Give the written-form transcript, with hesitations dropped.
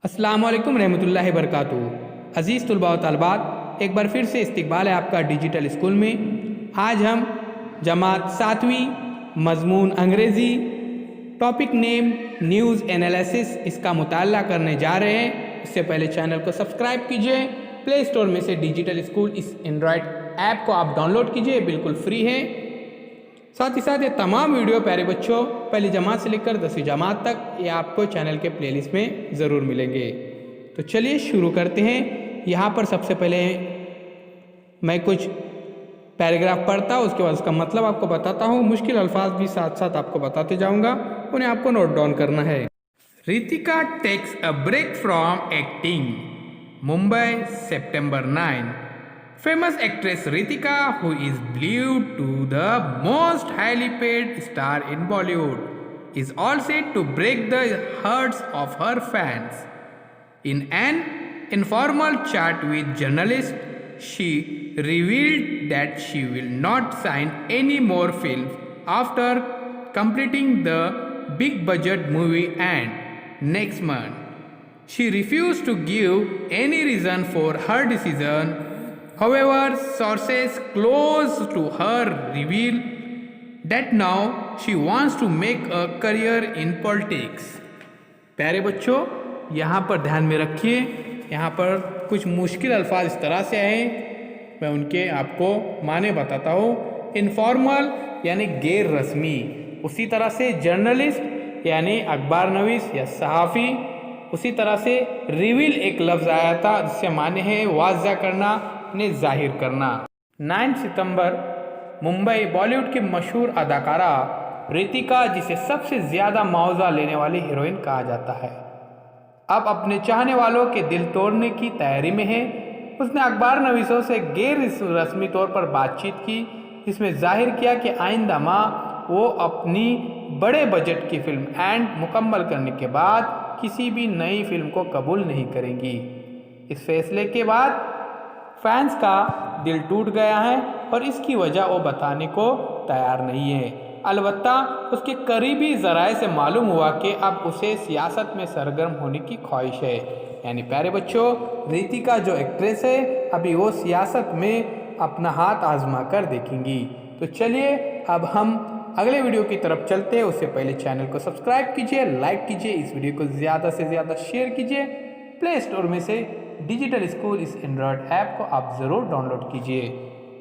अस्सलाम वालेकुम रहमतुल्लाहि बरकातुहू। अज़ीज़ तुलबा व तालिबात, एक बार फिर से इस्तकबाल है आपका डिजिटल स्कूल में। आज हम जमात 7वीं मज़मून अंग्रेज़ी टॉपिक नेम न्यूज़ एनालिसिस इसका मुताला करने जा रहे हैं। इससे पहले चैनल को सब्सक्राइब कीजिए। प्ले स्टोर में से डिजिटल स्कूल इस एंड्रॉयड ऐप को आप डाउनलोड कीजिए, बिल्कुल फ्री है। साथ ही साथ ये तमाम वीडियो प्यारे बच्चों पहली जमात से लेकर 10वीं जमात तक ये आपको चैनल के प्लेलिस्ट में ज़रूर मिलेंगे। तो चलिए शुरू करते हैं। यहाँ पर सबसे पहले मैं कुछ पैराग्राफ पढ़ता हूँ, उसके बाद उसका मतलब आपको बताता हूँ। मुश्किल अल्फाज भी साथ साथ आपको बताते जाऊँगा, उन्हें आपको नोट डाउन करना है। Ritika takes a break from acting. Mumbai, September 9। Famous actress Ritika, who is believed to the most highly paid star in Bollywood, is all set to break the hearts of her fans. In an informal chat with journalists, she revealed that she will not sign any more films after completing the big budget movie and next month. She refused to give any reason for her decision. However, sources close to her reveal that now she wants to make a career in politics. प्यारे बच्चों, यहाँ पर ध्यान में रखिए। यहाँ पर कुछ मुश्किल अल्फाज इस तरह से आए, मैं उनके आपको माने बताता हूँ। इनफॉर्मल यानी गैर रस्मी, उसी तरह से जर्नलिस्ट यानी अखबार नवीस या सहाफ़ी, उसी तरह से रिवील एक लफ्ज़ आया था जिससे माने है वाज़ा करना, ने जाहिर करना। 9 सितंबर मुंबई बॉलीवुड की मशहूर अदाकारा रितिका, जिसे सबसे ज़्यादा मुआवजा लेने वाली हीरोइन कहा जाता है, अब अपने चाहने वालों के दिल तोड़ने की तैयारी में है। उसने अखबार नवीसों से गैर रस्मी तौर पर बातचीत की, जिसमें जाहिर किया कि आइंदा माह वो अपनी बड़े बजट की फिल्म एंड मुकम्मल करने के बाद किसी भी नई फिल्म को कबूल नहीं करेंगी। इस फैसले के बाद फैंस का दिल टूट गया है और इसकी वजह वो बताने को तैयार नहीं है। अलबत्ता उसके करीबी ज़राए से मालूम हुआ कि अब उसे सियासत में सरगर्म होने की ख्वाहिश है। यानी प्यारे बच्चों, रितिका जो एक्ट्रेस है अभी वो सियासत में अपना हाथ आजमा कर देखेंगी। तो चलिए अब हम अगले वीडियो की तरफ चलते हैं। उससे पहले चैनल को सब्सक्राइब कीजिए, लाइक कीजिए, इस वीडियो को ज़्यादा से ज़्यादा शेयर कीजिए। प्ले स्टोर में से डिजिटल स्कूल इस एंड्रॉयड ऐप को आप ज़रूर डाउनलोड कीजिए।